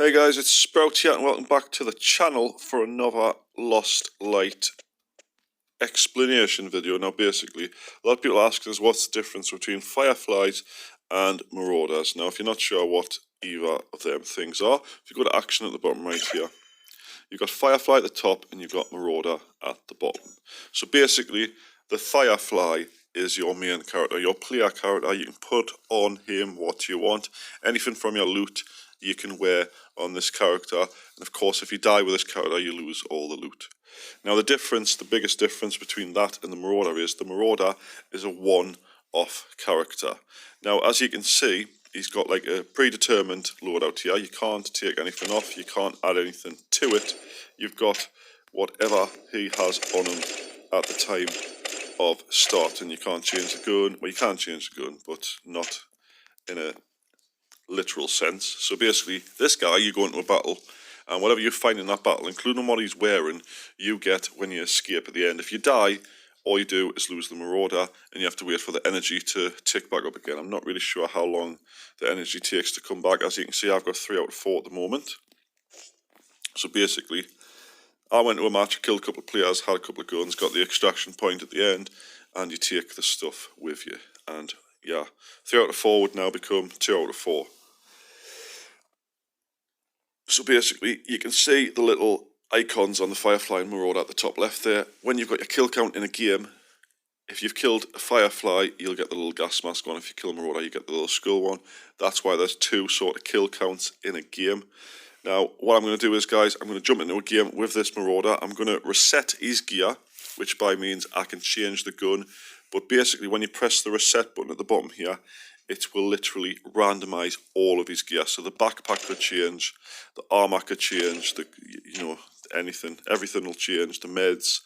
Hey guys, it's Sprout here and welcome back to the channel for another Lost Light explanation video. Now basically, a lot of people ask us what's the difference between Fireflies and Marauders. Now if you're not sure what either of them things are, if you go to action at the bottom right here, you've got Firefly at the top and you've got Marauder at the bottom. So basically, the Firefly is your main character, your player character. You can put on him what you want, anything from your loot you can wear on this character, and of course if you die with this character you lose all the loot. Now the biggest difference between that and the Marauder is a one-off character. Now as you can see, he's got like a predetermined loadout here. You can't take anything off, you can't add anything to it. You've got whatever he has on him at the time of start, and you can't change the gun. Well, you can change the gun, but not in a literal sense. So basically, this guy, you go into a battle, and whatever you find in that battle, including what he's wearing, you get when you escape at the end. If you die, all you do is lose the Marauder, and you have to wait for the energy to tick back up again. I'm not really sure how long the energy takes to come back. As you can see, I've got 3 out of 4 at the moment. So basically, I went to a match, killed a couple of players, had a couple of guns, got the extraction point at the end, and you take the stuff with you. And yeah, 3 out of 4 would now become 2 out of 4. So basically, you can see the little icons on the Firefly and Marauder at the top left there. When you've got your kill count in a game, if you've killed a Firefly, you'll get the little gas mask one. If you kill a Marauder, you get the little skull one. That's why there's 2 sort of kill counts in a game. Now, what I'm going to do is, guys, I'm going to jump into a game with this Marauder. I'm going to reset his gear, which by means I can change the gun. But basically, when you press the reset button at the bottom here, it will literally randomise all of his gear. So the backpack could change, the armour could change, anything. Everything will change, the meds,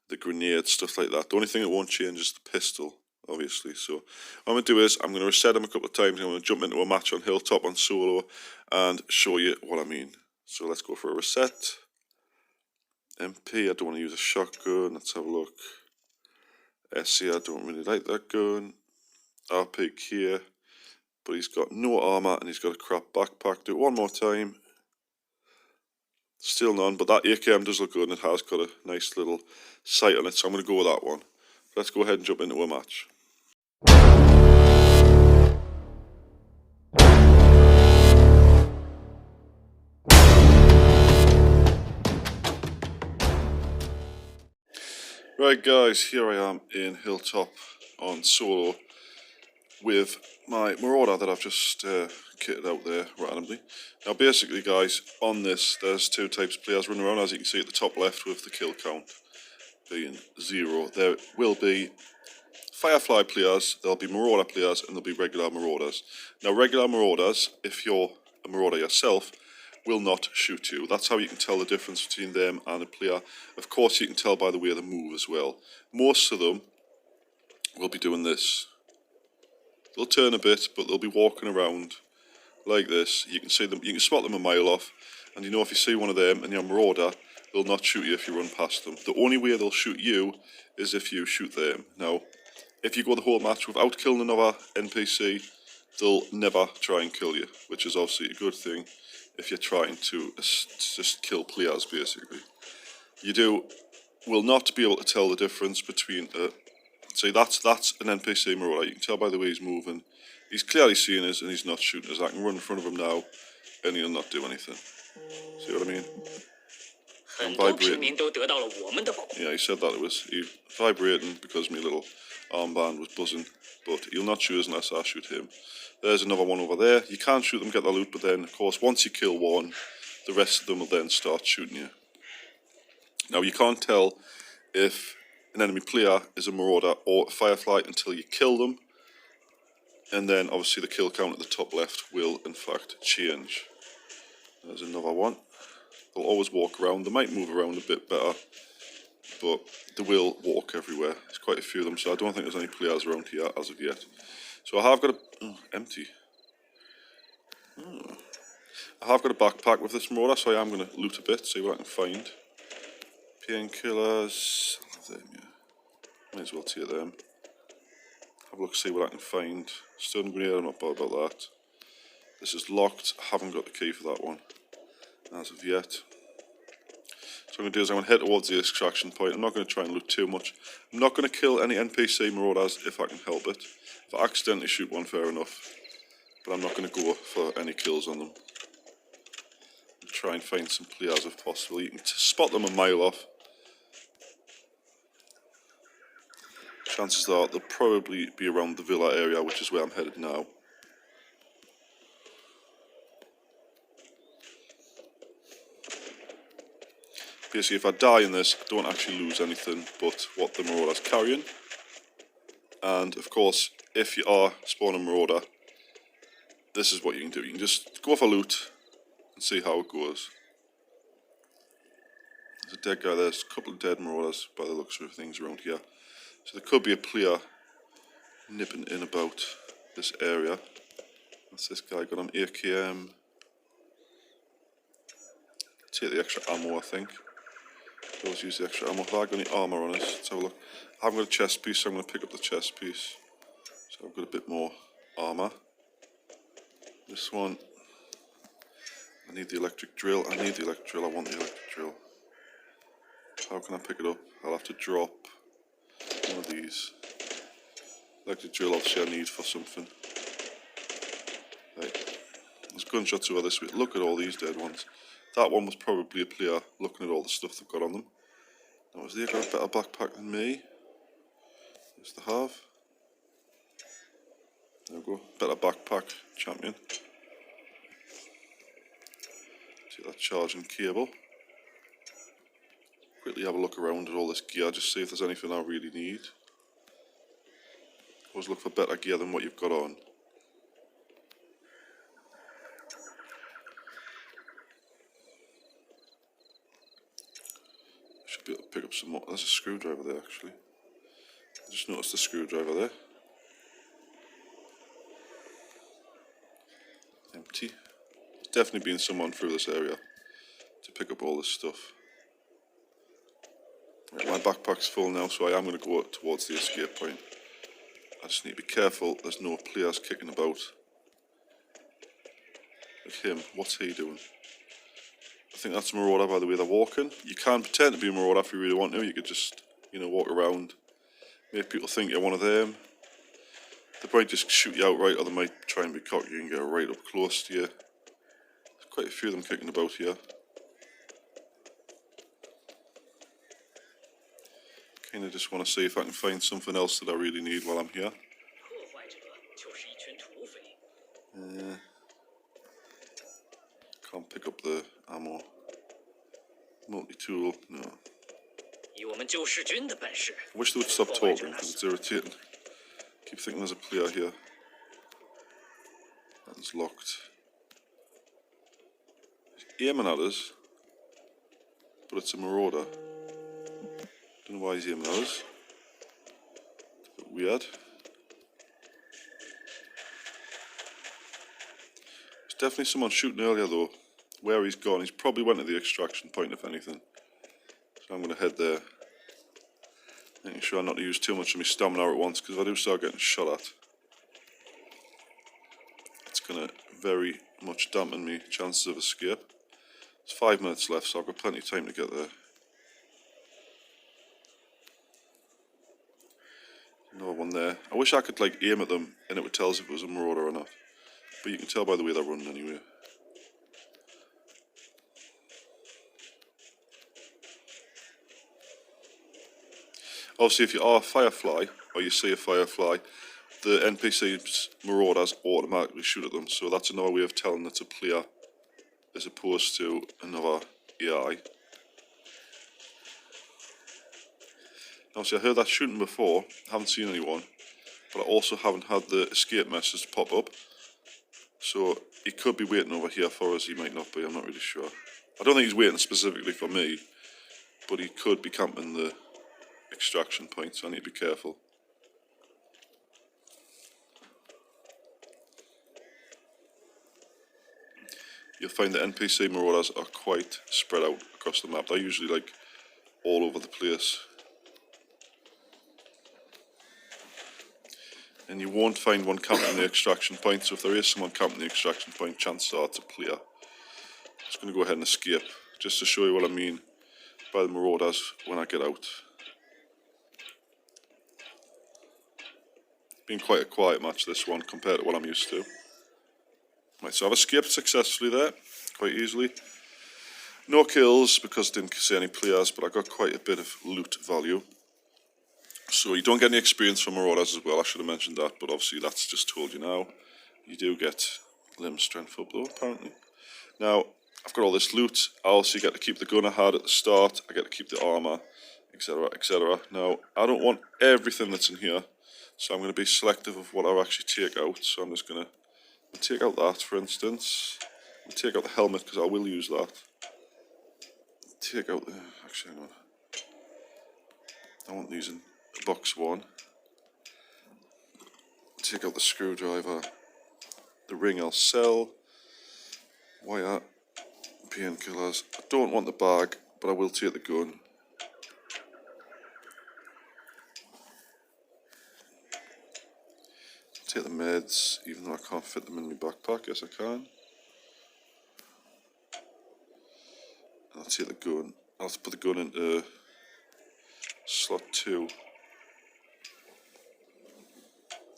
the grenades, stuff like that. The only thing that won't change is the pistol, obviously. So what I'm going to do is, I'm going to reset him a couple of times. I'm going to jump into a match on Hilltop on solo and show you what I mean. So let's go for a reset. MP, I don't want to use a shotgun. Let's have a look. SC, I don't really like that gun. RP here, but he's got no armour and he's got a crap backpack. Do it one more time. Still none, but that AKM does look good and it has got a nice little sight on it, so I'm going to go with that one. Let's go ahead and jump into a match. Right guys, here I am in Hilltop on solo with my Marauder that I've just kitted out there randomly. Now basically guys, on this there's 2 types of players running around, as you can see at the top left with the kill count being 0. There will be Firefly players, there'll be Marauder players, and there'll be regular Marauders. Now regular Marauders, if you're a Marauder yourself, will not shoot you. That's how you can tell the difference between them and a player. Of course you can tell by the way they move as well. Most of them will be doing this. They'll turn a bit, but they'll be walking around like this. You can see them, you can spot them a mile off, and you know if you see one of them and you're a Marauder, they'll not shoot you if you run past them. The only way they'll shoot you is if you shoot them. Now, if you go the whole match without killing another NPC, they'll never try and kill you, which is obviously a good thing if you're trying to just kill players, basically. You will not be able to tell the difference between see, that's an NPC Marauder. You can tell by the way he's moving. He's clearly seeing us and he's not shooting us. I can run in front of him now and he'll not do anything. See what I mean? I'm vibrating. Yeah, he said that it was vibrating because my little armband was buzzing. But he'll not shoot us unless I shoot him. There's another one over there. You can shoot them, get the loot, but then, of course, once you kill one, the rest of them will then start shooting you. Now, you can't tell if an enemy player is a Marauder or a Firefly until you kill them, and then obviously the kill count at the top left will in fact change. There's another one. They'll always walk around. They might move around a bit better, but they will walk everywhere. There's quite a few of them, so I don't think there's any players around here as of yet. So I have got empty. I have got a backpack with this Marauder, so I am going to loot a bit, see what I can find. Painkillers, yeah. Might as well take them. Have a look, see what I can find. Stun grenade, I'm not bothered about that. This is locked, I haven't got the key for that one. as of yet. So what I'm going to do is I'm going to head towards the extraction point. I'm not going to try and loot too much. I'm not going to kill any NPC Marauders if I can help it. If I accidentally shoot one, fair enough. But I'm not going to go for any kills on them. I'll try and find some players if possible. You can spot them a mile off. Chances are they'll probably be around the villa area, which is where I'm headed now. Basically, if I die in this, I don't actually lose anything but what the Marauder's carrying. And of course, if you are spawning Marauder, this is what you can do. You can just go for loot and see how it goes. There's a dead guy there. There's a couple of dead Marauders by the looks of things around here. So there could be a player nipping in about this area. That's this guy, got an AKM. Take the extra ammo, I think. Always use the extra ammo. Have I got any armour on us? Let's have a look. I haven't got a chest piece, so I'm going to pick up the chest piece. So I've got a bit more armour. This one, I need the electric drill. I need the electric drill. I want the electric drill. How can I pick it up? I'll have to drop one of these. Electric drill, obviously, I need for something. Right. There's gunshots over this way. Look at all these dead ones. That one was probably a player looking at all the stuff they've got on them. Now, has they got a better backpack than me? Yes, they have. There we go. Better backpack, champion. Take that charging cable. Quickly have a look around at all this gear, just see if there's anything I really need. Always look for better gear than what you've got on. Should be able to pick up some more. There's a screwdriver there actually. I just noticed the screwdriver there. Empty. There's definitely been someone through this area to pick up all this stuff. Right, my backpack's full now, so I am going to go towards the escape point. I just need to be careful there's no players kicking about. Like him, what's he doing? I think that's a Marauder by the way they're walking. You can pretend to be a Marauder if you really want to. You could just, walk around, make people think you're one of them. They might just shoot you outright, or they might try and be cocky and get right up close to you. There's quite a few of them kicking about here. Kinda just want to see if I can find something else that I really need while I'm here. Can't pick up the ammo. Multi-tool, no. I wish they would stop talking because it's irritating. Keep thinking there's a player here. That's locked. He's aiming at us, but it's a Marauder. Don't know why he's aiming at us. It's a bit weird. There's definitely someone shooting earlier though. Where he's gone, he's probably went to the extraction point if anything. So I'm going to head there. Making sure not to use too much of my stamina at once, because if I do start getting shot at, it's going to very much dampen me chances of escape. There's 5 minutes left, so I've got plenty of time to get there. Another one there. I wish I could aim at them and it would tell us if it was a Marauder or not. But you can tell by the way they're running anyway. Obviously, if you are a Firefly, or you see a Firefly, the NPC's Marauders automatically shoot at them, so that's another way of telling it's a player, as opposed to another AI. Obviously, I heard that shooting before, haven't seen anyone, but I also haven't had the escape message pop up, so he could be waiting over here for us, he might not be, I'm not really sure. I don't think he's waiting specifically for me, but he could be camping the extraction point, so I need to be careful. You'll find the NPC Marauders are quite spread out across the map. They're usually all over the place. And you won't find one camping the extraction point, so if there is someone camping the extraction point, chances are it's a player. just going to go ahead and escape, just to show you what I mean by the Marauders when I get out. Been quite a quiet match, this one, compared to what I'm used to. Right, so I've escaped successfully there, quite easily. No kills because I didn't see any players, but I got quite a bit of loot value. So you don't get any experience from Marauders as well, I should have mentioned that, but obviously that's just told you now. You do get limb strength up though, apparently. Now, I've got all this loot. I also get to keep the gun I had at the start. I get to keep the armour, etc, etc. Now, I don't want everything that's in here, so I'm going to be selective of what I actually take out. So I'm just going to take out that, for instance. I'll take out the helmet because I will use that. Take out the... actually, hang on. I want these in box one. Take out the screwdriver. The ring I'll sell. Wire. Painkillers. I don't want the bag, but I will take the gun. Take the meds, even though I can't fit them in my backpack. Yes, I can. And I'll take the gun. I'll have to put the gun into slot 2.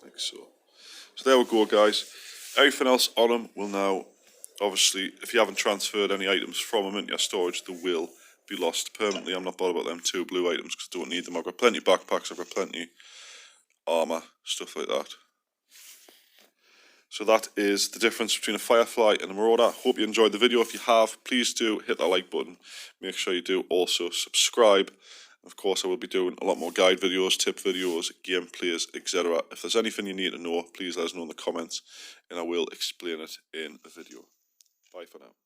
Like so. So there we go, guys. Everything else on them will now, obviously, if you haven't transferred any items from them into your storage, they will be lost permanently. I'm not bothered about them 2 blue items because I don't need them. I've got plenty of backpacks, I've got plenty armour, stuff like that. So that is the difference between a Firefly and a Marauder. Hope you enjoyed the video. If you have, please do hit that like button. Make sure you do also subscribe. Of course, I will be doing a lot more guide videos, tip videos, gameplays, etc. If there's anything you need to know, please let us know in the comments and I will explain it in a video. Bye for now.